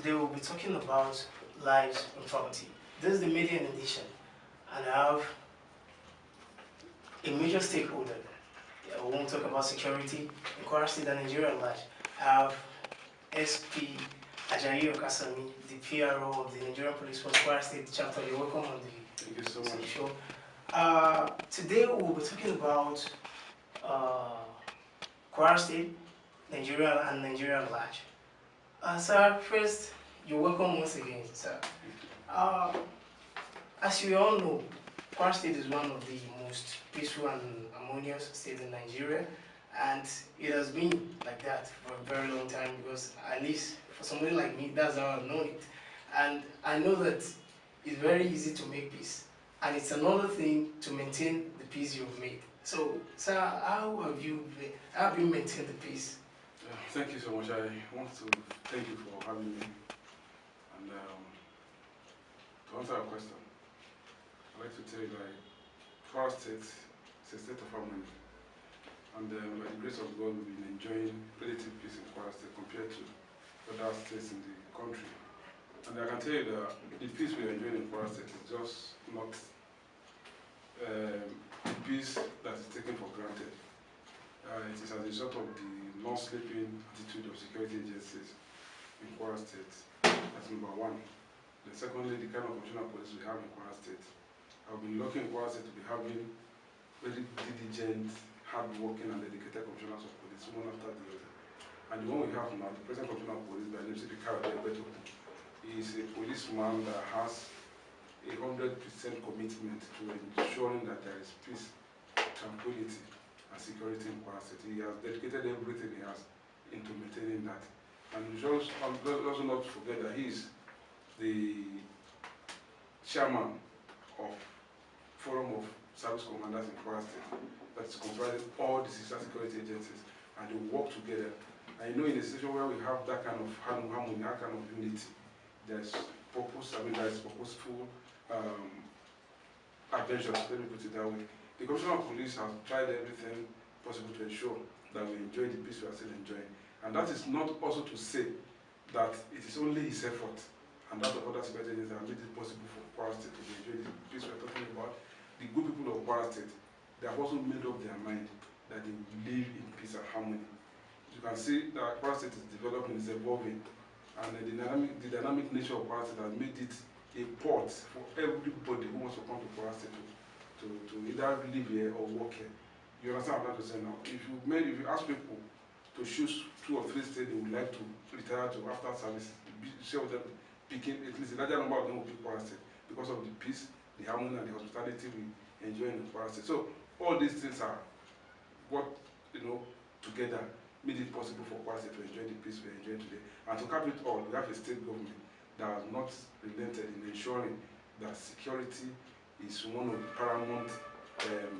today we'll be talking about lives and property. This is the media edition, and I have a major stakeholder. Yeah, we won't talk about security in Kwara State and Nigeria at large. I have SP Ikasanmi, the PRO of the Nigerian Police Force Kwara State chapter. You're welcome on Thank you so much. show. Today we'll be talking about Kwara State, Nigeria, and Nigeria at large. Sir, first, you're welcome once again, sir. As you all know, Kwara State is one of the most peaceful and harmonious states in Nigeria, and it has been like that for a very long time because, at least for somebody like me, that's how I've known it. And I know that it's very easy to make peace, and it's another thing to maintain the peace you've made. So, sir, how have you maintained the peace? Thank you so much. I want to thank you for having me. And to answer your question, I'd like to tell you that Kwara State is a state of harmony. And by the grace of God, we've been enjoying relative peace in Kwara State compared to other states in the country. And I can tell you that the peace we're enjoying in Kwara State is just not the peace that is taken for granted. It is as a result of the non-sleeping attitude of security agencies in Kwara State. That's number one. Then secondly, the kind of functional police we have in Kwara State. I've been lucky in Kwara State to be having very diligent, hard-working and dedicated functionaries of police, one after the other. And the one we have now, the present functional police by the name of SP is a policeman that has a 100% commitment to ensuring that there is peace, tranquility, and security in Kwara State. He has dedicated everything he has into maintaining that. And we should also not forget that he is the chairman of Forum of Service Commanders in Kwara State that is comprising all the sister security agencies, and they work together. And you know, in a situation where we have that kind of harmony, that kind of unity, there's purpose, there's purposeful adventures, let me put it that way. The Commissioner of Police has tried everything possible to ensure that we enjoy the peace we are still enjoying. And that is not also to say that it is only his effort and that of other security agencies that have made it possible for Kwara State to enjoy the peace we are talking about. The good people of Kwara State, they have also made up their mind that they will live in peace and harmony. You can see that Kwara State is developing, is evolving, and the dynamic nature of Kwara State has made it a port for everybody who wants to come to Kwara State to either live here or work here. You understand what I'm trying to say now? If you ask people to choose 2 or 3 states they would like to retire to after service, share with them picking at least a larger number of them will pick Kwara State because of the peace, the harmony, and the hospitality we enjoy in Kwara State. So all these things are what together made it possible for Kwara State to enjoy the peace we enjoy today. And to cap it all, we have a state government that has not relented in ensuring that security is one of the paramount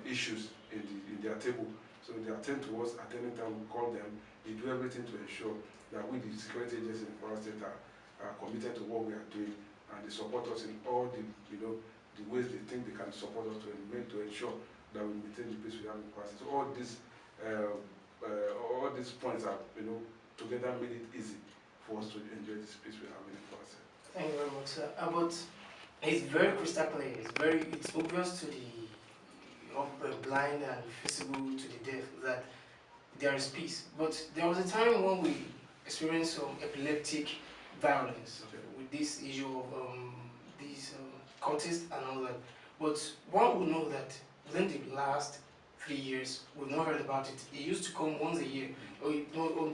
issues in their table. So they attend to us at any time we call them. They do everything to ensure that we, the security agencies in Kwara State, are committed to what we are doing, and they support us in all the the ways they think they can support us to ensure that we maintain the peace we have in Kwara State. So all these points are together made it easy for us to enjoy this peace we have in Kwara State. Thank you very much, sir. But it's very crystal clear. It's obvious to the blind and visible to the deaf that there is peace. But there was a time when we experienced some epileptic violence with this issue of these cultists and all that. But one would know that within the last 3 years, we've not heard about it. It used to come once a year, or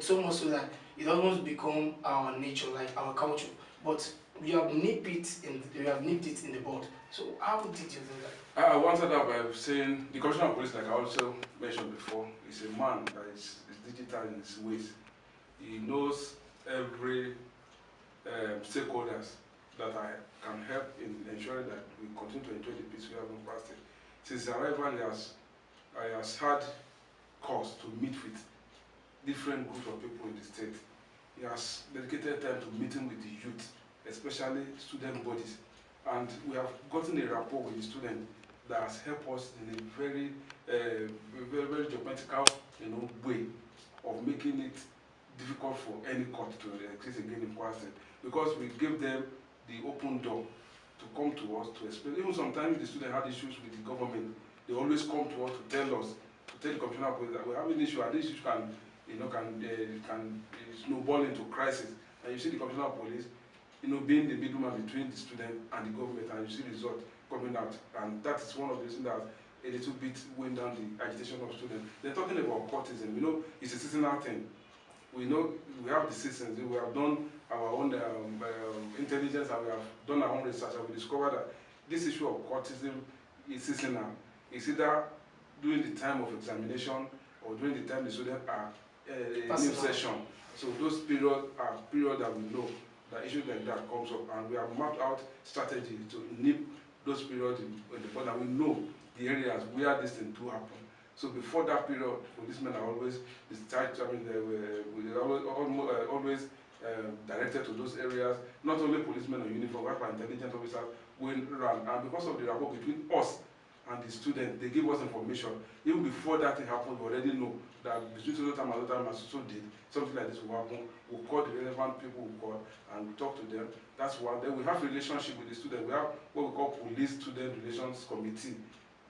so much so that it almost become our nature, like our culture. But we have nipped it in the bud. So how did you do that? I wanted that by saying the Commissioner of Police, like I also mentioned before, is a man that is digital in his ways. He knows every stakeholders that I can help in ensuring that we continue to enjoy the peace we have in Kwara State. Since his arrival, he has had cause to meet with different groups of people in the state. He has dedicated time to meeting with the youth, especially student bodies. And we have gotten a rapport with the student that has helped us in a very geometrical way of making it difficult for any court to exist again in Kwara State, because we give them the open door to come to us to explain. Even sometimes the students had issues with the government, they always come to us to tell the Commissioner of Police that we have an issue, and this issue can snowball into crisis. And you see the Commissioner of Police, being the middleman between the student and the government, and you see the result coming out. And that is one of the reasons that a little bit weighing down the agitation of students. They're talking about courtism. It's a seasonal thing. We know we have the seasons. We have done our own intelligence, and we have done our own research, and we discovered that this issue of courtism is seasonal. It's either during the time of examination or during the time the students are in new session. So those periods are periods that we know that issues like that comes up, and we have mapped out strategy to nip those periods in the bud, and we know the areas where this thing do happen. So before that period, policemen are always always directed to those areas. Not only policemen in uniform, but intelligence officers going around, and because of the rapport between us and the student, they give us information. Even before that thing happened, we already know that between so time and time, so did something like this will happen. We'll call the relevant people, we call, and we talk to them. That's one. Then we have relationship with the student. We have what we call police-student relations committee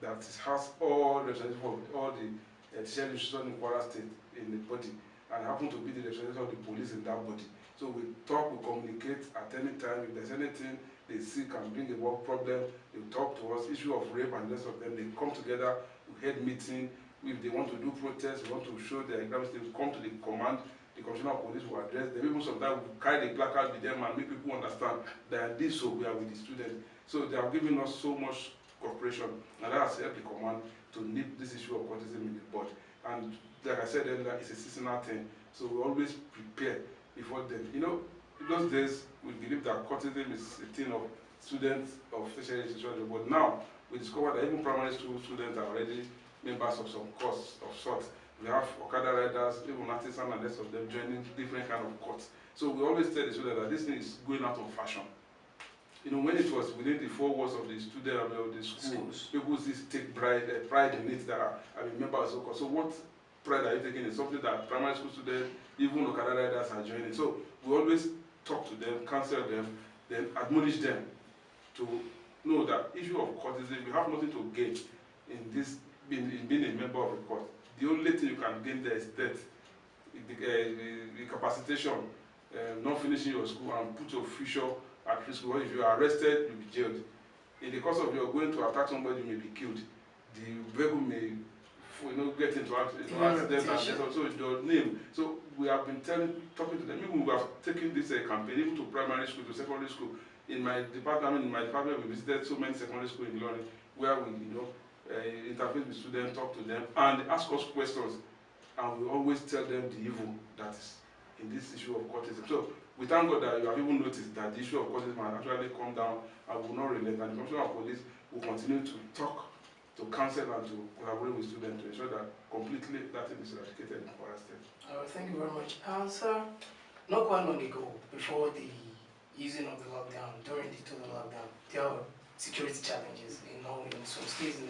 that has all representatives of all the tertiary institutions in Kwara State in the body, and happen to be the representative of the police in that body. So we talk, we communicate at any time. If there's anything they see can bring a work problem, they talk to us. Issue of rape and the rest of them, they come together, we head meeting. If they want to do protests, they want to show their exams, they come to the command. The Commissioner of Police will address them. Even sometimes we carry the placard with them and make people understand that this so we are with the students. So they are giving us so much cooperation, and that has helped the command to nip this issue of courtism in the bud. And like I said earlier, it's a seasonal thing, so we always prepare before then. In those days, we believe that courtism is a thing of students of tertiary institutions, but now we discover that even primary school students are already members of some course of sorts. We have Okada riders, even artisans and the rest of them joining different kind of courts. So we always tell the students that this thing is going out of fashion. When it was within the 4 walls of the student of the school, people just take pride in it that I remember as well. So what pride are you taking in something that primary school students, even Okada riders are joining? So we always talk to them, counsel them, then admonish them to know that issue of courtism, we have nothing to gain in this in being a member of a court. The only thing you can gain there is debt, the capacitation, not finishing your school and put your future at risk. Because if you are arrested, you'll be jailed. In the course of your going to attack somebody, you may be killed. The vehicle may get into accident and also your name. So we have been talking to them. Even we have taken this campaign even to primary school, to secondary school. In my department, we visited so many secondary schools in London where we interface with students, talk to them, and ask us questions. And we always tell them the evil that is in this issue of courtism. So we thank God that you have even noticed that the issue of courtism has actually come down and will not relent. And the Commissioner of Police will continue to talk, to counsel, and to collaborate with students to ensure that completely that thing is eradicated in Kwara State. Thank you very much. Sir, not quite long ago, before the easing of the lockdown, during the total lockdown, there were security challenges in some states in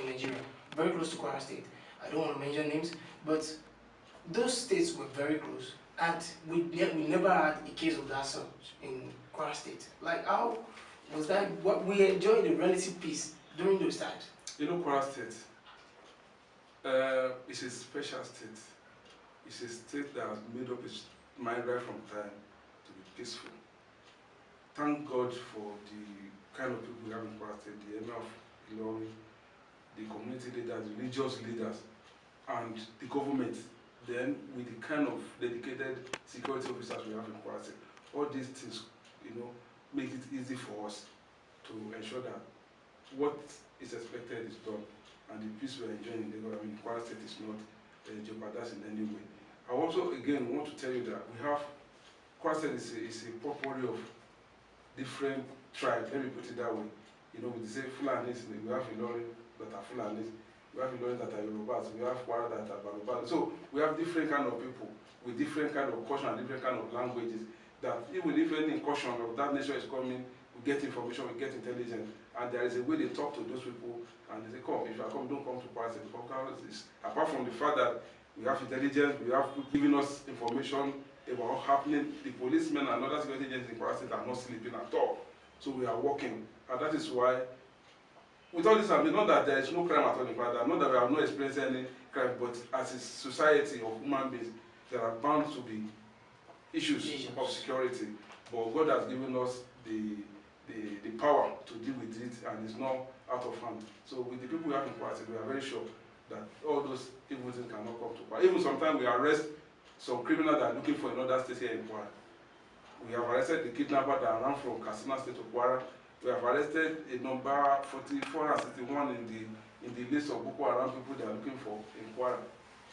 Nigeria, very close to Kwara State. I don't want to mention names, but those states were very close, and we never had a case of that sort in Kwara State. Like, how was that? What we enjoyed the relative peace during those times. Kwara State is a special state. It's a state that has made up its mind right from time to be peaceful. Thank God for the kind of people we have in Kwara State, the Emir of Ilorin, the community leaders, religious leaders, and the government. Then with the kind of dedicated security officers we have in Kwara State, all these things, make it easy for us to ensure that what is expected is done, and the peace we are enjoying in Kwara State is not jeopardized in any way. I also again want to tell you that we have Kwara State is a potpourri of different tribes. Let me put it that way. We say Fulanis, we have Ilorin that are Fulanis, we have Ilorin that are Yorubas, we have Kwara that are Balubas. So we have different kind of people with different kind of culture and different kind of languages. That even if any incursion of that nature is coming, we get information, we get intelligence, and there is a way they talk to those people, and they say, come, if you come, don't come to Kwara State. Apart from the fact that We have intelligence, we have people giving us information about what's happening. The policemen and other security agents in Kwara State are not sleeping at all. So we are working. And that is why, with all this, I mean, not that there is no crime at all in Kwara, not that we have not experienced any crime, but as a society of human beings, there are bound to be issues of security. But God has given us the power to deal with it, and it's not out of hand. So with the people we have in Kwara State, we are very sure that all those evil things cannot come to Kwara. Even sometimes we arrest some criminals that are looking for another state here in Kwara. We have arrested the kidnapper that ran from Katsina State to Kwara. We have arrested a number 44 and 61 in the list of Boko Haram people they are looking for in Kwara.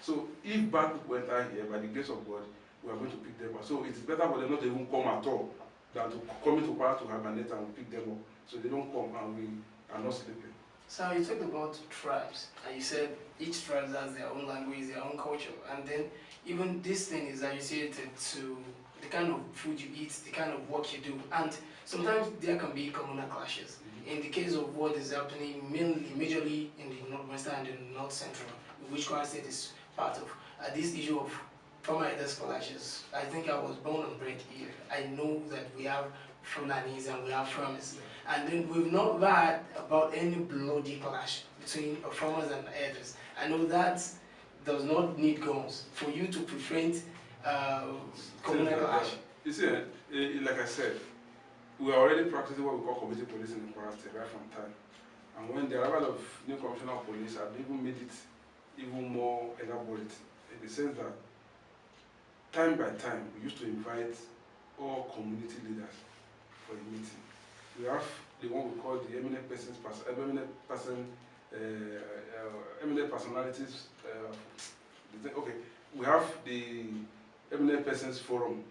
So if bad people enter here, by the grace of God, we are going to pick them up. So it's better for them not to even come at all than to come into Kwara to hibernate and pick them up. So they don't come and we are not sleeping. So you talked about tribes, and you said each tribe has their own language, their own culture, and then even this thing is associated to the kind of food you eat, the kind of work you do, and sometimes there can be communal clashes. In the case of what is happening majorly in the northwestern and the north central, which Kwara State is part of, this issue of farmer elders clashes. I think I was born and bred here. I know that we have Fulanis and we have farmers. And then we've not heard about any bloody clash between farmers and elders. I know that does not need guns for you to prevent communal clash. You see, like I said, we are already practicing what we call community policing in Kwara State right from time. And when the arrival of new commissioner of police have even made it even more elaborate, in the sense that time by time we used to invite all community leaders for a meeting. We have the one we call the eminent personalities. Okay, we have the eminent persons forum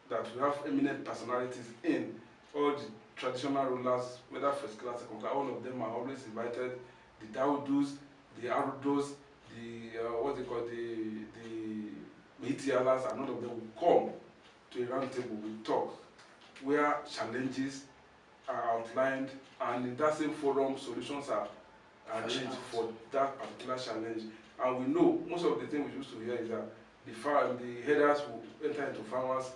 that we have eminent personalities in. All the traditional rulers, whether first class, second class, all of them are always invited. The Daudus, the Arudos, the what they call the Mitialas, and all of them will come to a round table. We talk where challenges are outlined, and in that same forum, solutions are arranged for that particular challenge. And we know most of the things we used to hear is that the headers will enter into farmers'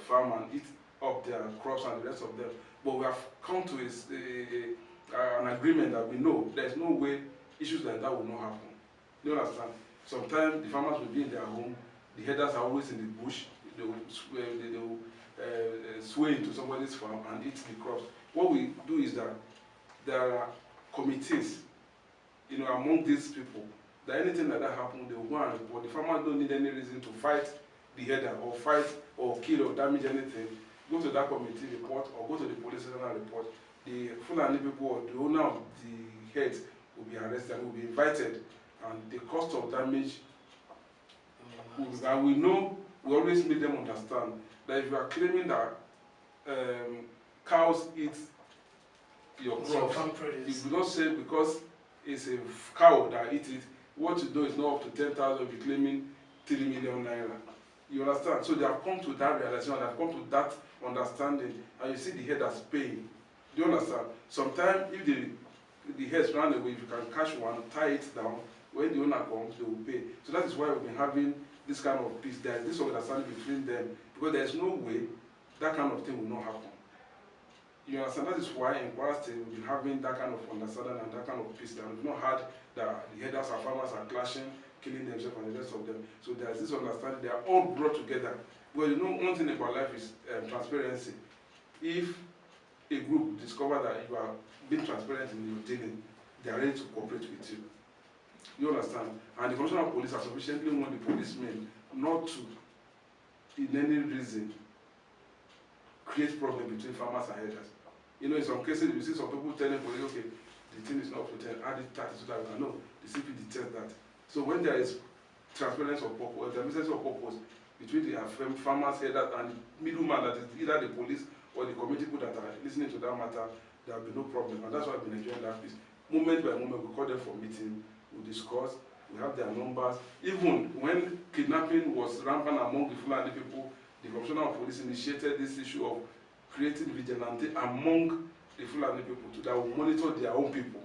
farm and eat up their crops and the rest of them. But we have come to an agreement that we know there's no way issues like that will not happen. You understand? Sometimes the farmers will be in their home, the headers are always in the bush, they will sway into somebody's farm and eat the crops. What we do is that there are committees, among these people, that anything like that happens, they will go and report. The farmers don't need any reason to fight the header or fight or kill or damage anything. Go to that committee report or go to the police station and report. The Fulani people or the owner of the heads will be arrested and will be invited, and the cost of damage, and we know, we always make them understand that if you are claiming that cows eat your crops, you do not say because it's a cow that eats it, what you do is not up to 10,000, you'll be claiming 3 million naira. You understand? So they have come to that realization, they have come to that understanding, and you see the head as paying. Do you understand? Sometimes if the heads run away, if you can catch one, tie it down, when the owner comes, they will pay. So that is why we've been having this kind of peace. There is this understanding between them, because there is no way that kind of thing will not happen. You understand? That is why in Kwara State we've been having that kind of understanding and that kind of peace. That we've not had that the headers and farmers are clashing, killing themselves and the rest of them. So there is this understanding. They are all brought together. Well, one thing about life is transparency. If a group discover that you are being transparent in your dealing, they are ready to cooperate with you. You understand? And the Commissioner of Police has sufficiently warned the policemen not to, in any reason, create problem between farmers and headers. In some cases, you see some people telling police, okay, the thing is not up to 10, add it 30 so that we can know. The CP detects that. So when there is transparency of purpose, transparency of purpose between the farmers, headers, and middleman, that is either the police or the community people that are listening to that matter, there will be no problem. And that's why we've been enjoying that peace. Moment by moment, we call them for meeting, we discuss, we have their numbers. Even when kidnapping was rampant among the Fulani people, the Commissioner of Police initiated this issue of creating vigilante among the Fulani people that will monitor their own people.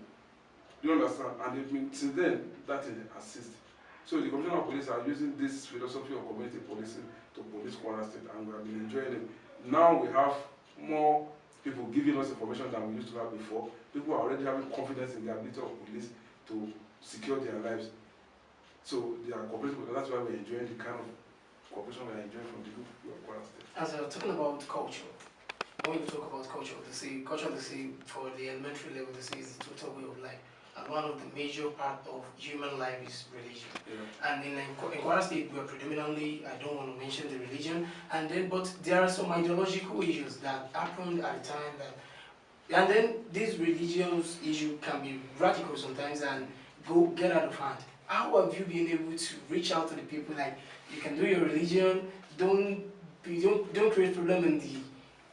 Do you understand? And since then, that assists. So the Commissioner of Police are using this philosophy of community policing to police Kwara State, and we have been enjoying it. Now we have more people giving us information than we used to have before. People are already having confidence in the ability of police to secure their lives. So they are cooperating with us. That's why we're enjoying the kind of cooperation we're enjoying from the people of Kwara State. As we're talking about culture, when you talk about culture, they say for the elementary level, they say is the total way of life. And one of the major part of human life is religion. Yeah. And in Kwara State, we are predominantly, I don't want to mention the religion, but there are some ideological issues that happened at the time and then these religious issues can be radical sometimes and get out of hand. How have you been able to reach out to the people, like, you can do your religion, don't create problem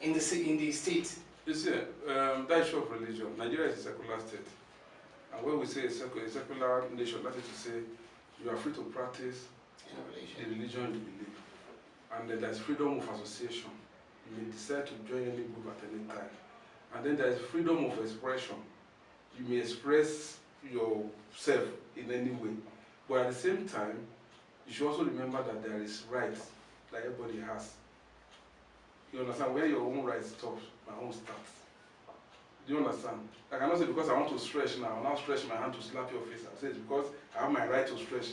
in the state? You see, that issue of religion, Nigeria is a secular state. And when we say a secular nation, that is to say, you are free to practice the religion you believe. And then there's freedom of association. You may decide to join any group at any time. And then there's freedom of expression. You may express yourself in any way. But at the same time, you should also remember that there is rights that everybody has. You understand? Where your own right stops, my own starts. Do you understand? I cannot say because I want to stretch now, I'll now stretch my hand to slap your face. I say it's because I have my right to stretch,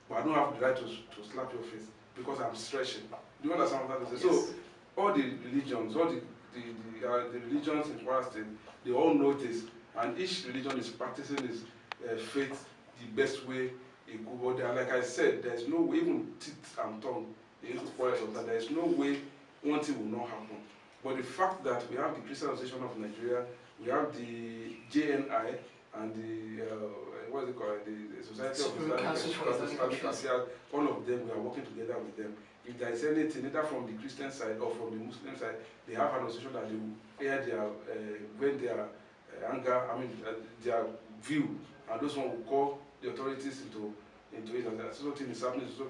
but I don't have the right to slap your face because I'm stretching. Do you understand what I'm saying? Yes. So all the religions, all the religions in Kwara State, they all know this, and each religion is practicing its faith the best way it could. But like I said, there's no way, even teeth and tongue, they used to quarrel sometimes. There is no way one thing will not happen. But the fact that we have the Christian Association of Nigeria, we have the JNI and the what is it called, the Society of Islamic Affairs, all of them, we are working together with them. If there is anything, either from the Christian side or from the Muslim side, they have an association that they will air their, when their anger, their view, and those one will call the authorities into it, and that sort of thing is happening, so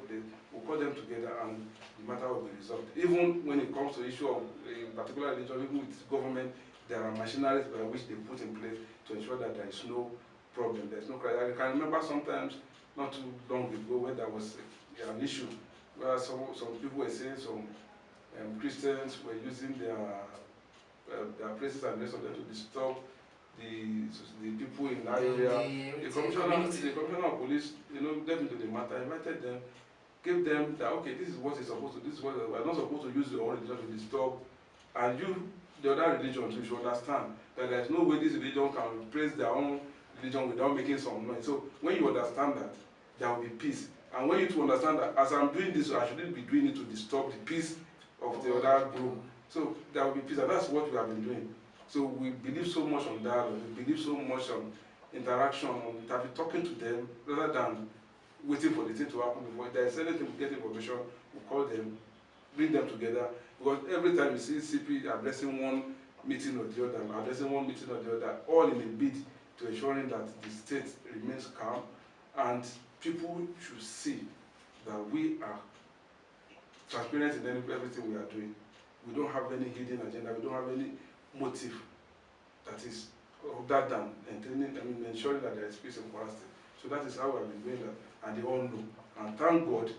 we'll call them together and the matter will be resolved. Even when it comes to the issue of a particular religion, even with government, there are machineries by which they put in place to ensure that there is no problem, there is no crisis. I can remember sometimes, not too long ago, when there was an issue where some people were saying some Christians were using their places and the rest of them to disturb the people in that area. The commissioner of police, delved into the matter, invited them, gave them that, okay, this is what is supposed to, this is what we're not supposed to use your own religion to disturb, and you, the other religions, you should understand that there is no way this religion can praise their own religion without making some noise. So when you understand that, there will be peace. And when you to understand that as I'm doing this, I shouldn't be doing it to disturb the peace of the other group. So there will be peace, and that's what we have been doing. So we believe so much on dialogue, we believe so much on interaction, on talking to them, rather than waiting for the thing to happen before. If there is anything we get information, we call them, bring them together. Because every time you see CP addressing one meeting or the other, all in a bid to ensuring that the state remains calm, and people should see that we are transparent in everything we are doing. We don't have any hidden agenda, we don't have any motive that is other than ensuring that there is peace in Kwara State. So that is how we have been doing that, and they all know. And thank God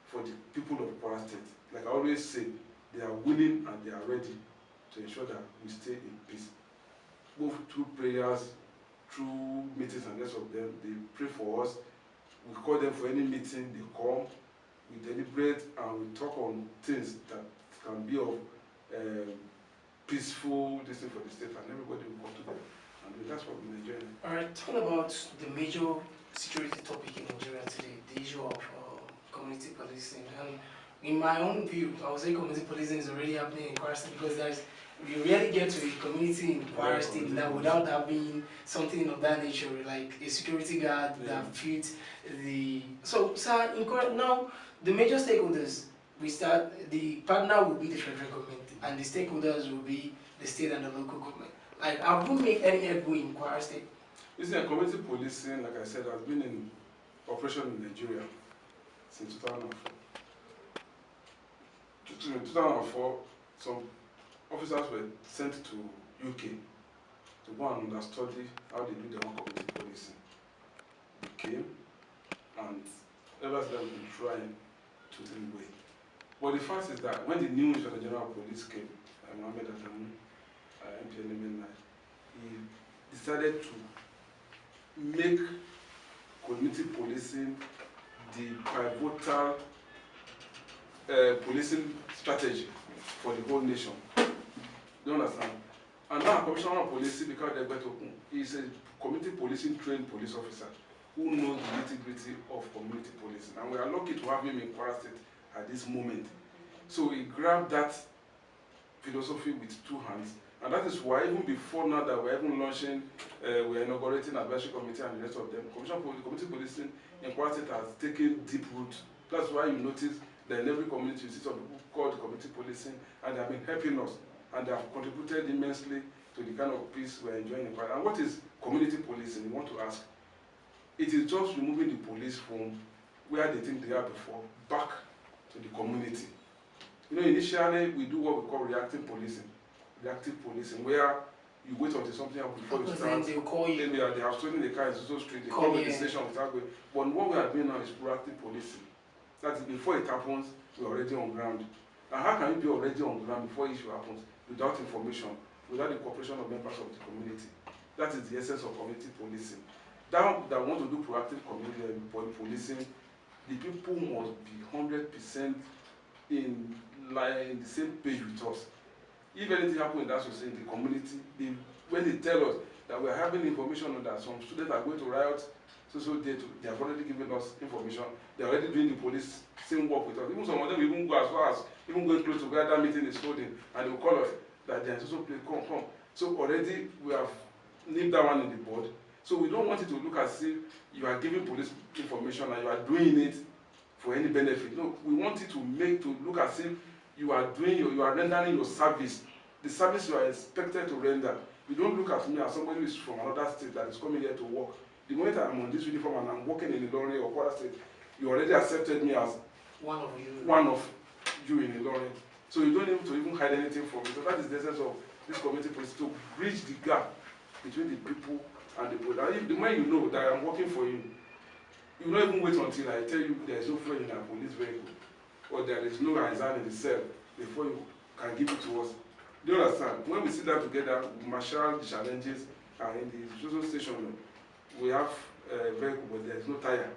for the people of Kwara State. Like I always say, they are willing and they are ready to ensure that we stay in peace. Both through prayers, through meetings and the rest of them, they pray for us. We call them for any meeting, they come, we deliberate and we talk on things that can be of peaceful thing for the state, and everybody will come together. And that's what we're enjoying. Alright, talking about the major security topic in Nigeria today, the issue of community policing. And in my own view, I would say community policing is already happening in Kwara State, because you rarely get to a community in Kwara State now without having something of that nature, like a security guard that fits the. So, sir, in Kwara now, the major stakeholders, the partner will be the federal government, and the stakeholders will be the state and the local government. Like, have we made any headway in Kwara State? You see, community policing, like I said, has been in operation in Nigeria since 2004. In 2004, some officers were sent to UK to go and understudy how they do their own community policing. They came, and ever since we've been trying to win. But the fact is that when the new Inspector General of Police came, Mohammed Adamu, MPNMN, he decided to make community policing the pivotal policing strategy for the whole nation. Do you understand? And now Commissioner of Police, because is a community policing trained police officer who knows the nitty-gritty of community policing. And we are lucky to have him in Kwara State at this moment. So he grabbed that philosophy with two hands. And that is why even before now that we're even launching, we're inaugurating advisory committee and the rest of them, community policing in Kwara State has taken deep root. That's why you notice that in every community you see some people called community policing, and they have been helping us, and they have contributed immensely to the kind of peace we're enjoying in Kwara. And what is community policing? You want to ask. It is just removing the police from where they think they are before, back to the community. You know, initially we do what we call reactive policing, where you wait until something happens before you start. They call you. They have stolen the car in so street, they come to the station without going. But what we are doing now is proactive policing. That is, before it happens, we are already on ground. And how can you be already on ground before issue happens without information, without the cooperation of members of the community? That is the essence of community policing. That want to do proactive community policing, the people must be 100% in the same page with us. If anything happens in that society, in the community, when they tell us that we are having information on that some students are going to riot, they have already given us information. They are already doing the police same work with us. Even some of them even go as far as even going close to where that meeting is holding, and they will call us that they are so place, come. So already we have nipped that one in the bud. So we don't want it to look as if you are giving police information and you are doing it for any benefit. No, we want it to look as if you are rendering your service, the service you are expected to render. You don't look at me as somebody who is from another state that is coming here to work. The moment I'm on this uniform and I'm working in Ilorin or Kwara State, you already accepted me as one of you in Ilorin. So you don't need to even hide anything from me. So that is the essence of this community police, to bridge the gap between the people and the police. And if the moment you know that I'm working for you, you will not even wait until I tell you there is no fuel in a police vehicle or there is no Isaiah in the cell before you can give it to us. Do you understand? When we sit down together, we marshal the challenges, and in the social station, we have a vehicle, but there is no tire.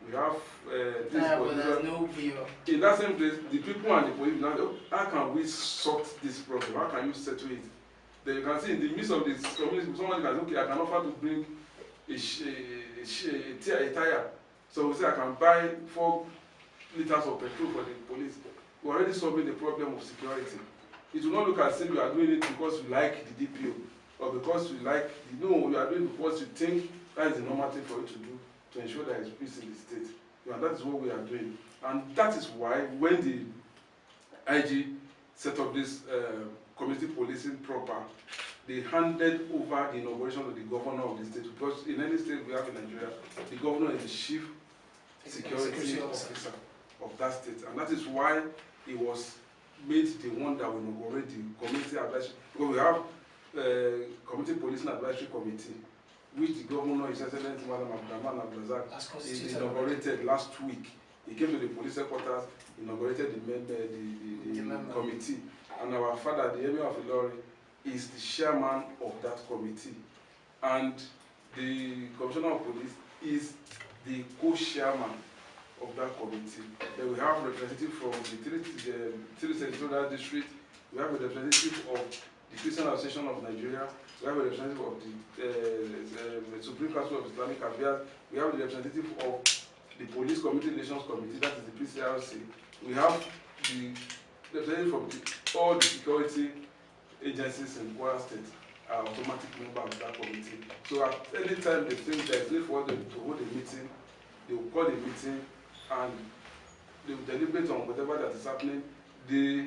We have this, but there's no vehicle. In that same place, the people and the police now, how can we sort this problem? How can you settle it? Then you can see in the midst of this community, someone can say, okay, I can offer to bring a tire. So we say I can buy 4 liters of petrol for the police. We're already solving the problem of security. It will not look as if you are doing it because you like the DPO or because you like no, you are doing it because you think that is the normal thing for you to do to ensure there is peace in the state. And that is what we are doing. And that is why when the IG set up this community policing proper, they handed over the inauguration to the governor of the state, because in any state we have in Nigeria, the governor is the chief security officer of that state. And that is why he was made the one that will inaugurate the community advisory, because we have community policing advisory committee, which the governor, His Excellency Madam Abdulrahman Abdulrazak, inaugurated last week. He came to the police headquarters, inaugurated the committee, and our father, the Emir of Ilorin, is the chairman of that committee, and the Commissioner of Police is the co-chairman of that committee. Then we have representatives from the three senatorial districts. We have a representative of the Christian Association of Nigeria. We have a representative of the Supreme Council of Islamic Affairs. We have the representative of the Police Community Relations Committee, that is the PCRC. We have the representative from all the security agencies in Kwara State are automatic members of that committee. So at any time they think there is need for them to hold a meeting, they will call a meeting and they will deliberate on whatever that is happening. The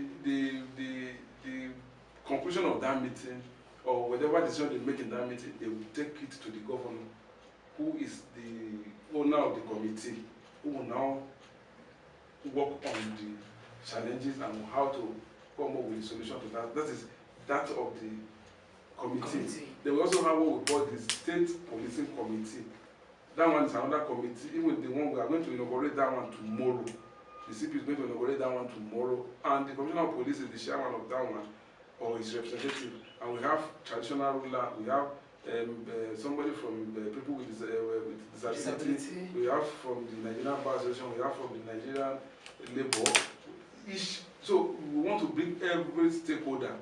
conclusion of that meeting or whatever decision they make in that meeting, they will take it to the governor, who is the owner of the committee, who will now work on the challenges and how to come up with a solution to that. That is that of the committee. Then we also have what we call the State Policing Committee. That one is another committee. Even the one we are going to inaugurate that one tomorrow. The CP is going to inaugurate that one tomorrow, and the Commissioner of Police is the chairman of that one, or his representative. And we have traditional ruler, we have somebody from people with disability, we have from the Nigerian Bar Association, we have from the Nigerian Labour. So we want to bring every stakeholder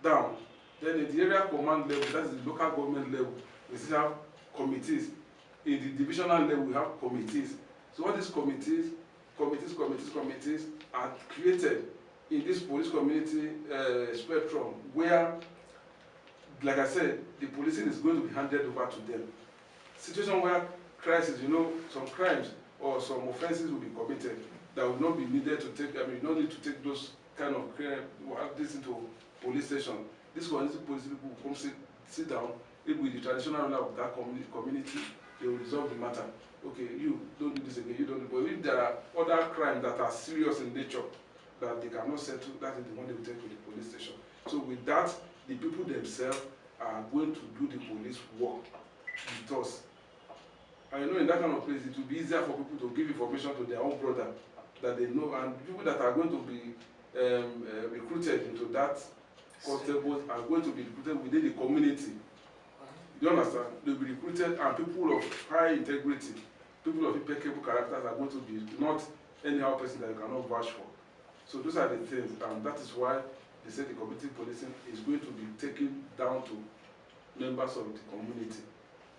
down. Then at the area command level, that is the local government level, we still have committees. In the divisional level, we have committees. So all these committees are created in this police community spectrum where, like I said, the policing is going to be handed over to them. Situation where crisis, some crimes or some offenses will be committed that will not be needed to take, you don't need to take those kind of crime, this into police station. This community police people will come sit down, maybe with the traditional owner of that community, they will resolve the matter. Okay, you don't do this again, you don't do. But if there are other crimes that are serious in nature that they cannot settle, that is the one they will take to the police station. So with that, the people themselves are going to do the police work with us. And in that kind of place, it will be easier for people to give information to their own brother that they know, and people that are going to be recruited into that constables are going to be recruited within the community. Do you understand? They'll be recruited, and people of high integrity, people of impeccable characters are going to be not anyhow person that you cannot vouch for. So those are the things, and that is why they say the community policing is going to be taken down to members of the community,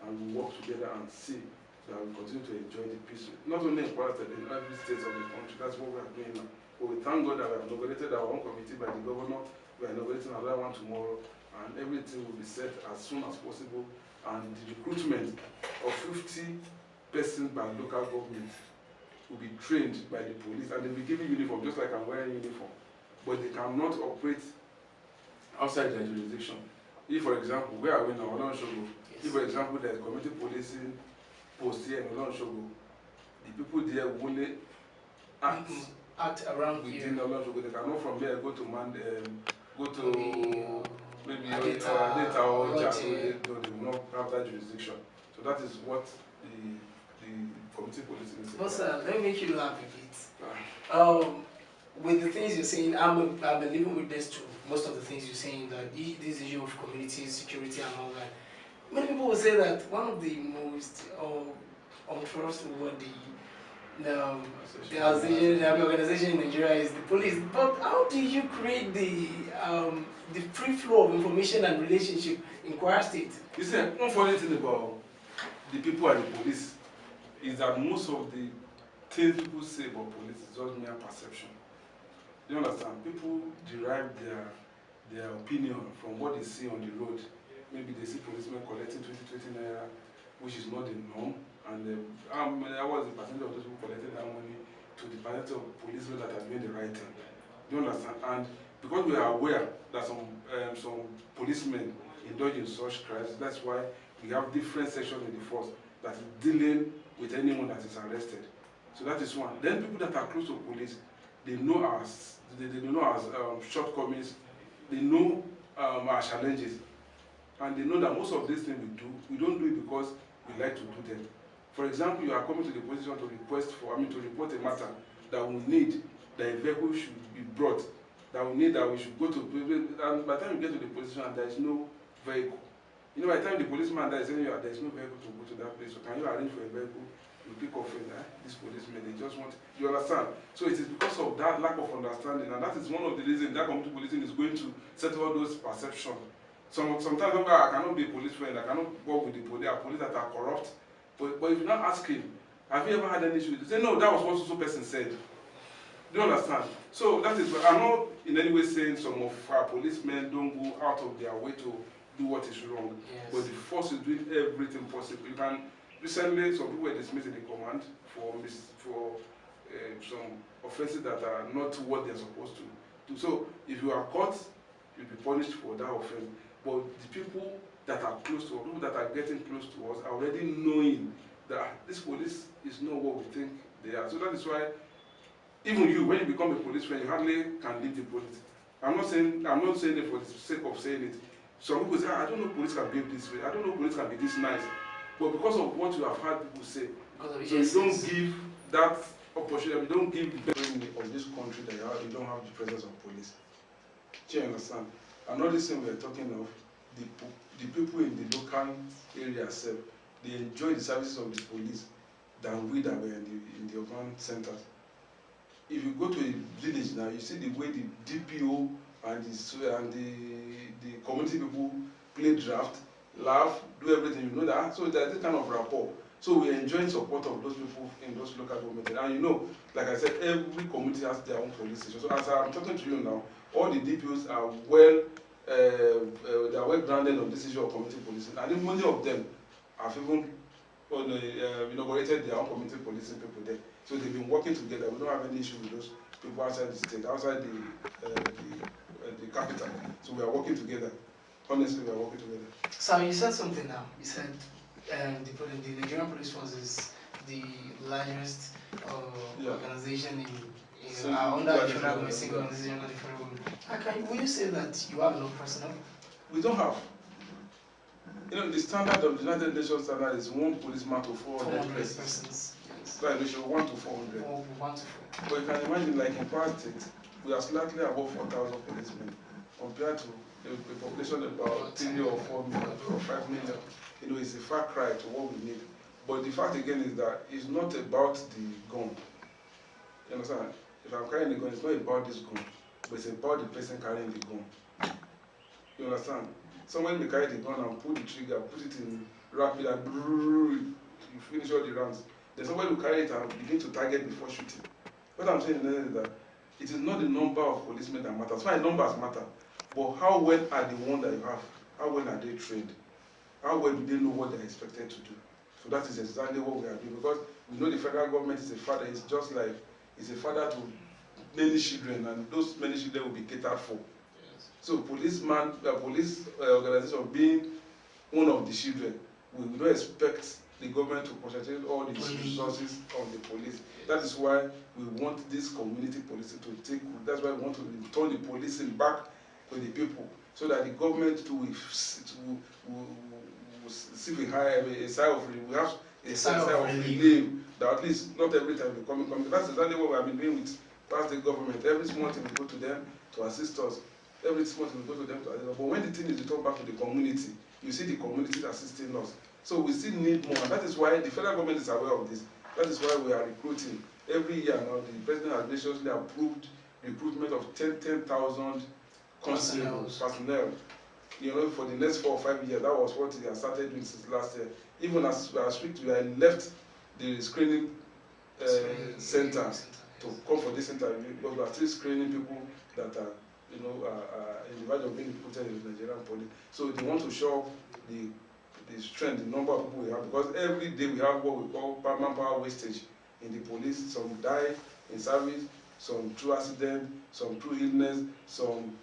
and we work together and see that we continue to enjoy the peace. Not only in Kwara, in every state of the country. That's what we are doing now. But we thank God that we have inaugurated our own committee by the governor. We are inaugurating another one tomorrow, and everything will be set as soon as possible. And the recruitment of 50 persons by local government will be trained by the police, and they'll be given uniform, just like I'm wearing uniform. But they cannot operate outside their jurisdiction. If, for example, where are we now? Olonshogo. If, for example, there's community policing post here in Olonshogo, the people there will only act around within Olonshogo. They cannot from here go to maybe data or they will not have that jurisdiction. So that is what the community policing is. But sir, let me make you laugh a bit. With the things you're saying, I'm a living witness to most of the things you're saying, that this issue of community security and all that. Many people will say that one of the most untrustworthy the organization in Nigeria is the police. But how do you create the free flow of information and relationship in Kwara State? You see, one funny thing about the people and the police is that most of the things people say about police is just mere perception. You understand? People derive their opinion from what they see on the road. Maybe they see policemen collecting 20 naira, which is not the norm. And I was the percentage of those who collected that money to the percentage of policemen that are doing the right thing. Do you understand? And because we are aware that some policemen indulge in such crimes, that's why we have different sections in the force that is dealing with anyone that is arrested. So that is one. Then people that are close to police, they know our shortcomings, they know our challenges, and they know that most of these things we don't do it because we like to do them. For example, you are coming to the position to report a matter that we need that a vehicle should be brought, that we need that we should go to, and by the time you get to the position and there is no vehicle, by the time the policeman there is saying there is no vehicle to go to that place, so can you arrange for a vehicle? You pick up this policeman, they just want, you understand? So it is because of that lack of understanding, and that is one of the reasons that community policing is going to settle all those perceptions. Sometimes I cannot be a policeman, I cannot work with the police, there are police that are corrupt. But if you not ask him, have you ever had any issue? He say, no, that was what so person said. Do you understand? So that is why I'm not in any way saying some of our policemen don't go out of their way to do what is wrong. Yes. But the force is doing everything possible. You can recently some people were dismissed in the command for some offenses that are not what they're supposed to do. So if you are caught, you'll be punished for that offense. But the people that are close to us, people that are getting close to us, are already knowing that this police is not what we think they are. So that is why even you, when you become a policeman, you hardly can leave the police. I'm not saying it for the sake of saying it. Some people say, I don't know police can behave this way. I don't know police can be this nice. But because of what you have heard people say, Because of so you don't give that opportunity, you don't give the best of this country that you don't have the presence of police. Do you understand? Another thing we are talking of, the people in the local area self, they enjoy the services of the police than we that were in the urban centers. If you go to a village now, you see the way the DPO and the community people play draft, laugh, do everything. You know that. So there's this kind of rapport. So we are enjoying support of those people in those local government. And you know, like I said, every community has their own police station. So as I'm talking to you now, all the DPOs are they are well grounded on this issue of community policing, and many of them have even inaugurated their own community policing people there. So they've been working together. We don't have any issue with those people outside the state, outside the capital. So we are working together. Honestly, we are working together. So you said something now. You said the Nigerian Police Force is the largest organization under the federal government, single organization under the federal government. Will you say that you have enough personnel? We don't have. You know, the standard of the United Nations standard is 1 policeman to 400 persons. Yes. Right, we should 1 to 400. 1 to 4. But you can imagine, like in past states, we are slightly above 4,000 policemen compared to a population of about 3 or 4 million or 5 million. You know, it's a far cry to what we need. But the fact again is that it's not about the gun. You understand? If I'm carrying the gun, it's not about this gun, but it's about the person carrying the gun. You understand? Someone may carry the gun and pull the trigger, put it in rapid and you finish all the rounds. Then somebody will carry it and begin to target before shooting. What I'm saying is that it is not the number of policemen that matters. Fine, numbers matter, but how well are the ones that you have? How well are they trained? How well do they know what they're expected to do? So that is exactly what we are doing, because we know the federal government is a father. It's just like it's a father to many children, and those many children will be catered for. Yes. So police organization being one of the children, we don't expect the government to concentrate all the resources on the police. That is why we want this community policing to take. That's why we want to return the policing back to the people, so that the government too will see a sigh of relief. We have a sigh of relief that at least not every time they come. That's exactly what we have been doing with past the government. Every small thing we go to them to assist us. Every small thing we go to them to assist us. But when the thing is returned back to the community, you see the community assisting us. So we still need more, and that is why the federal government is aware of this. That is why we are recruiting. Every year now, the president has graciously approved recruitment of 10,000 personnel. You know, for the next 4 or 5 years, that was what he has started doing since last year. Even as we are strict, we are left the screening center to come for this interview, because we are still screening people that are, in the verge of being recruited in the Nigerian police. So they want to show up the strength, the number of people we have, because every day we have what we call manpower wastage in the police. Some die in service, some through accident, some through illness, some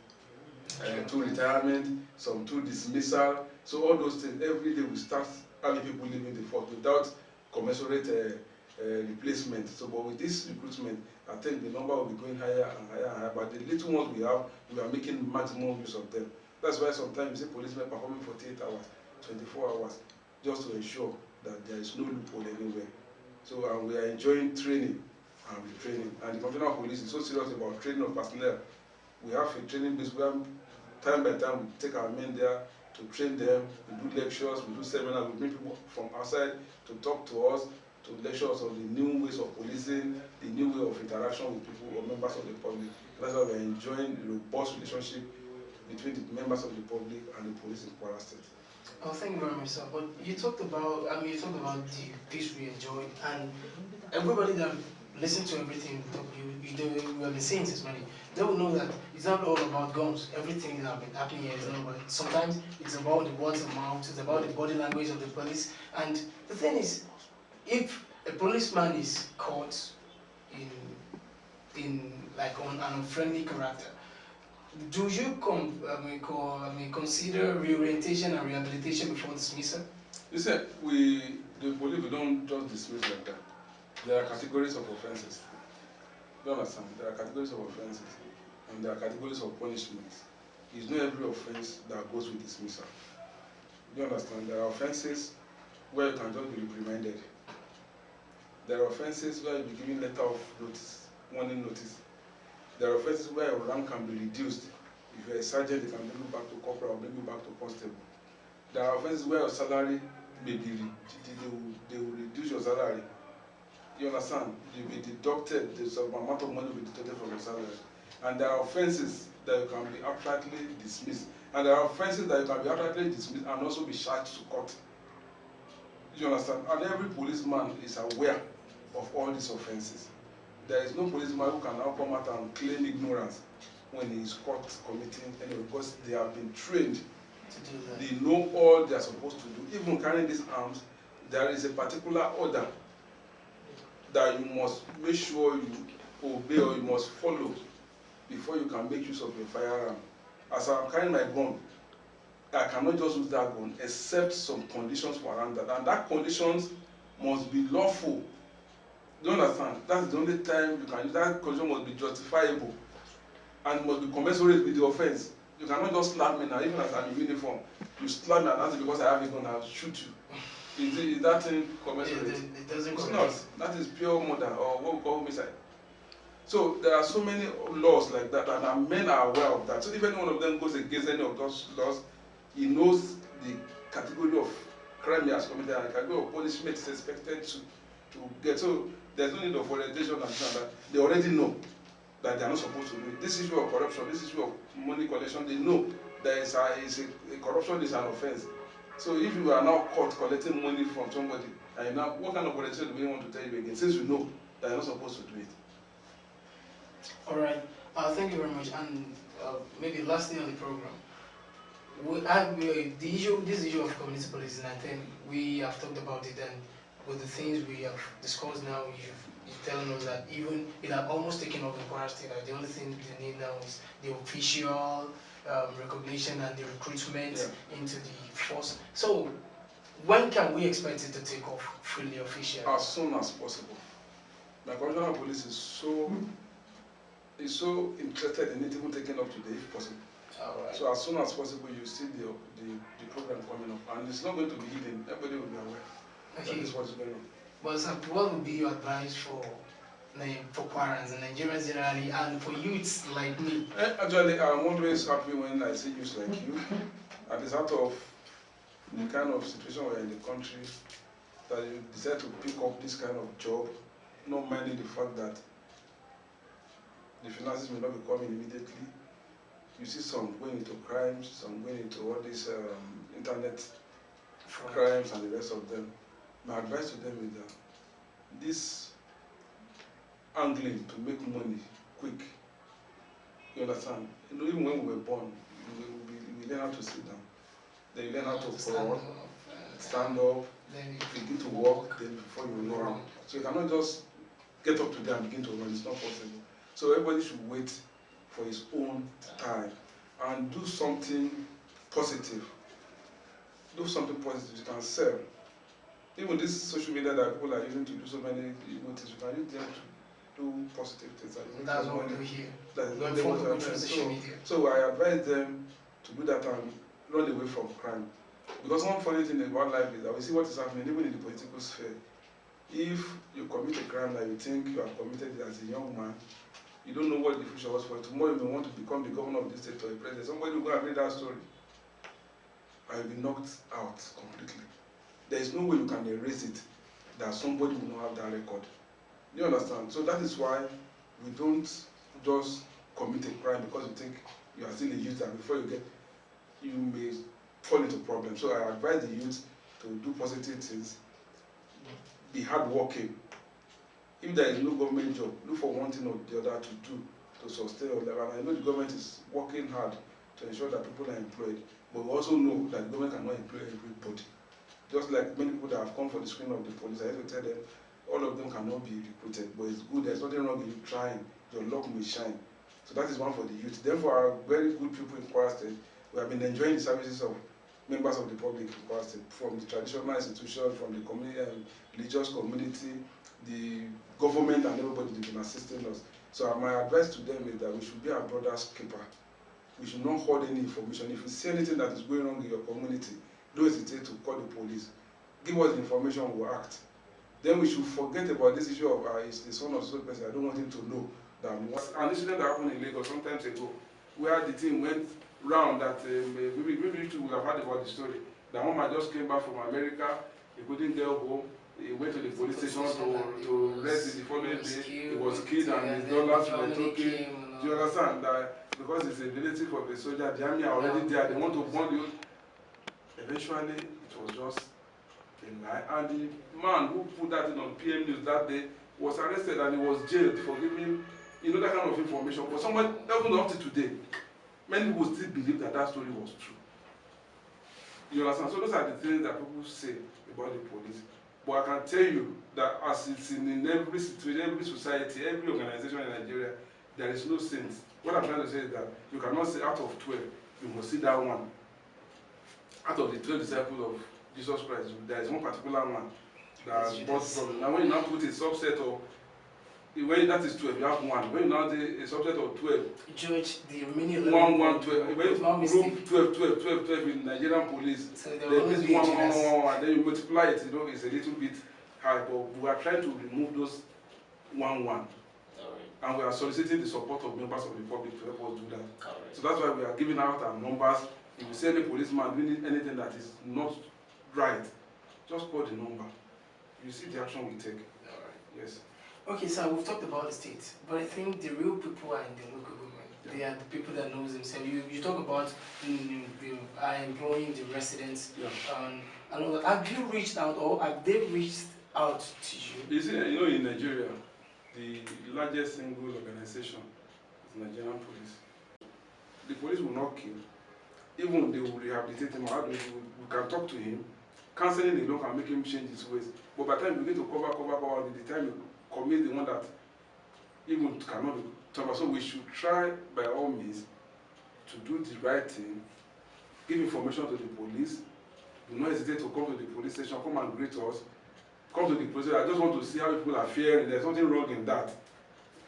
through retirement, some through dismissal. So all those things, every day we start having people leaving the force without commensurate replacement. So, but with this recruitment, I think the number will be going higher and higher and higher. But the little ones we have, we are making maximum use of them. That's why sometimes you see policemen performing 48 hours, 24 hours, just to ensure that there is no loophole anywhere. So, we are enjoying training and retraining. And the Communal police is so serious about training of personnel. We have a training base where time by time we take our men there to train them. We do lectures, we do seminars, we bring people from outside to talk to us, to lecture us on the new ways of policing, the new way of interaction with people or members of the public. That's why we're enjoying the robust relationship between the members of the public and the police in Kwara State. Oh, thank you very much, sir. But you talked about, the peace we enjoy, and everybody that listens to everything we have been saying since morning, they will know that it's not all about guns. Everything that has been happening here is not about. Sometimes it's about the words of mouth, it's about the body language of the police. And the thing is, if a policeman is caught in like on an unfriendly character, do you consider reorientation and rehabilitation before dismissal? You said the police, we don't just dismiss like that. There are categories of offenses. You understand? There are categories of offenses, and there are categories of punishments. It's not every offense that goes with dismissal. You understand? There are offenses where you can just be reprimanded. There are offences where you'll be given letter of notice, warning notice. There are offences where your rank can be reduced. If you're a sergeant, they can bring you back to corporal or bring you back to constable. There are offences where your salary may be, they will reduce your salary. You understand? You'll be deducted, there's some amount of money will be deducted from your salary. And there are offences that you can be outrightly dismissed. And there are offences that you can be outrightly dismissed and also be charged to court. You understand? And every policeman is aware of all these offences. There is no policeman who can now come out and claim ignorance when he is caught committing any, because they have been trained To do that. They know all they are supposed to do. Even carrying these arms, there is a particular order that you must make sure you obey or you must follow before you can make use of your firearm. As I'm carrying my gun, I cannot just use that gun except some conditions for around that. And that conditions must be lawful. Do you understand? That's the only time you can use that condition, must be justifiable and must be commensurate with the offense. You cannot just slap me now, even as I'm in uniform. You slap me and that's because I have a gun, I'll shoot you. Is that thing commensurate? It doesn't. It's not. That is pure murder or what we call homicide. So there are so many laws like that, and men are aware of that. So if any one of them goes against any of those laws, he knows the category of crime he has committed and the category of punishment is expected to get. So there's no need of orientation and that. They already know that they are not supposed to do it. This issue of corruption, this issue of money collection, they know that a corruption is an offense. So if you are now caught collecting money from somebody, and now what kind of orientation do we want to tell you again, since you know that you're not supposed to do it? All right. Thank you very much. And maybe lastly on the program, this issue of community policing, I think we have talked about it, and with the things we have discussed now, you're telling us that even it has almost taken off in Kwara State. That the only thing they need now is the official recognition and the recruitment into the force. So, when can we expect it to take off fully official? As soon as possible. My commissioner of police is so interested in it even taking up today, if possible. All right. So as soon as possible, you see the program coming up, and it's not going to be hidden. Everybody will be aware. Okay. That is what is going on. But sir, what would be your advice for Kwarans and Nigerians generally, and for youths like me? Actually, I'm always happy when I see youths like you, and it's out of the kind of situation we're in the country that you decide to pick up this kind of job, not minding the fact that the finances may not be coming immediately. You see some going into crimes, some going into all these internet crimes and the rest of them. My advice to them is that this angling to make money quick, you understand? You know, even when we were born, we learn how to sit down. Then you learn how to crawl, stand up, then begin to walk, then before you run. So you cannot just get up today and begin to run. It's not possible. So everybody should wait for his own time and do something positive. Do something positive. You can sell. Even this social media that people are using to do so many evil things, you can use them to do positive things. That's what we do here. That's what they want to do. So I advise them to do that and run away from crime. Because one funny thing about life is that we see what is happening even in the political sphere. If you commit a crime that you think you have committed as a young man, you don't know what the future was for. Tomorrow you may want to become the governor of this state or a president. Somebody will go and read that story. I will be knocked out completely. There is no way you can erase it that somebody will not have that record. You understand? So that is why we don't just commit a crime because you think you are still a youth and before you may fall into problems. So I advise the youth to do positive things, be hardworking. If there is no government job, look for one thing or the other to do to sustain your life. And I know the government is working hard to ensure that people are employed, but we also know that the government cannot employ everybody. Just like many people that have come for the screening of the police, I have to tell them, all of them cannot be recruited, but it's good. There's nothing wrong in you trying. Your luck may shine. So that is one for the youth. Therefore, our very good people in Kwara State, we have been enjoying the services of members of the public in Kwara State, from the traditional institutions, from the community and religious community, the government, and everybody has been assisting us. So my advice to them is that we should be our brother's keeper. We should not hoard any information. If you see anything that is going wrong in your community, don't hesitate to call the police. give us the information, we'll act. Then we should forget about this issue of is the son of so person. I don't want him to know that an incident that happened in Lagos some time ago, where the team went round that maybe you will have heard about the story. The woman just came back from America, he couldn't get home, he went to the police station to rest the following day, he was killed and his dollars were taken. Do you understand that because it's a relative of a soldier, the army are already there, they want to bond you. Eventually, it was just a lie. And the man who put that in on PM News that day was arrested and he was jailed for giving that kind of information. But someone, even up to today, many people still believe that that story was true. You understand? So those are the things that people say about the police. But I can tell you that as it's in every situation, every society, every organization in Nigeria, there is no saint. What I'm trying to say is that you cannot say out of 12, you must see that one. Out of the 12 disciples of Jesus Christ, there is one particular one that has brought problem. Now when you now put a subset of, when that is 12, you have one. When you now do a subset of 12, Judge, the remaining 1, 1, 12. When you group 12, 12, 12, 12 in Nigerian police, so then this 1, 1, 1, 1, then you multiply it, it's a little bit high, but we are trying to remove those 1, 1. And we are soliciting the support of members of the public to help us do that. Correct. So that's why we are giving out our numbers. If you see any policeman doing anything that is not right, just call the number. You see the action we take. Yes. Okay, so we've talked about the state, but I think the real people are in the local government. Yeah. They are the people that knows themselves. You talk about employing the residents. Yeah. And all that. Have you reached out, or have they reached out to you? You see, in Nigeria, the largest single organization is Nigerian police. The police will not kill. Even they will rehabilitate him. We can talk to him. Counseling alone can make him change his ways. But by the time you begin to cover, the time you commit the one that even cannot be covered. So we should try by all means to do the right thing, give information to the police. Do not hesitate to come to the police station, come and greet us. Come to the police. I just want to see how people are faring. There's something wrong in that.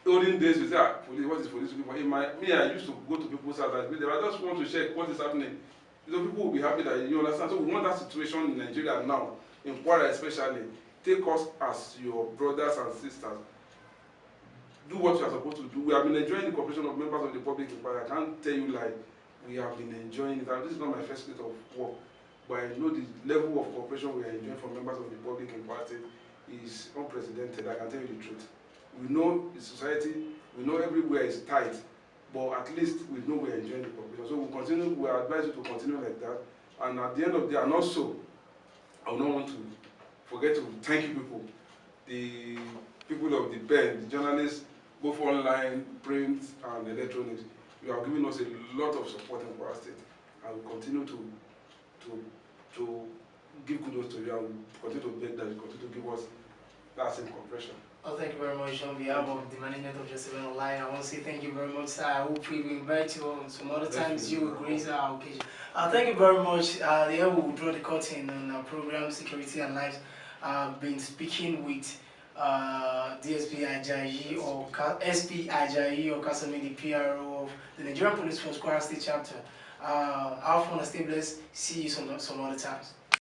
Olden days, we say, police, what is police looking for? I used to go to people's house and greet them. I just want to check what is happening. People will be happy that you understand. So we want that situation in Nigeria now, in Kwara especially. Take us as your brothers and sisters. Do what you are supposed to do. We have been enjoying the cooperation of members of the public in Kwara. I can't tell you like we have been enjoying it. And this is not my first state of work. But I know the level of cooperation we are enjoying from members of the public in Kwara is unprecedented. I can tell you the truth. We know the society, we know everywhere is tight, but at least we know we are enjoying the cooperation. So we'll continue, we advise you to continue like that. And at the end of the day, and also, I would not want to forget to thank you people, the people of the pen, the journalists, both online, print, and electronics. You have given us a lot of support in Kwara State, and we continue to give kudos to you, and we continue to beg that you continue to give us that same cooperation. Oh, thank you very much on behalf of the management of Justeventsonline. I want to say thank you very much, sir. I hope we will invite you on some other times. You will grace our occasion. Thank you very much. Here we will draw the curtain on our program, Security and Lives. I've been speaking with DSP Ajayi or SP Ajayi or Ikasanmi, the PRO of the Nigerian Police Force Kwara State Chapter. Have fun and stay blessed. See you some other times.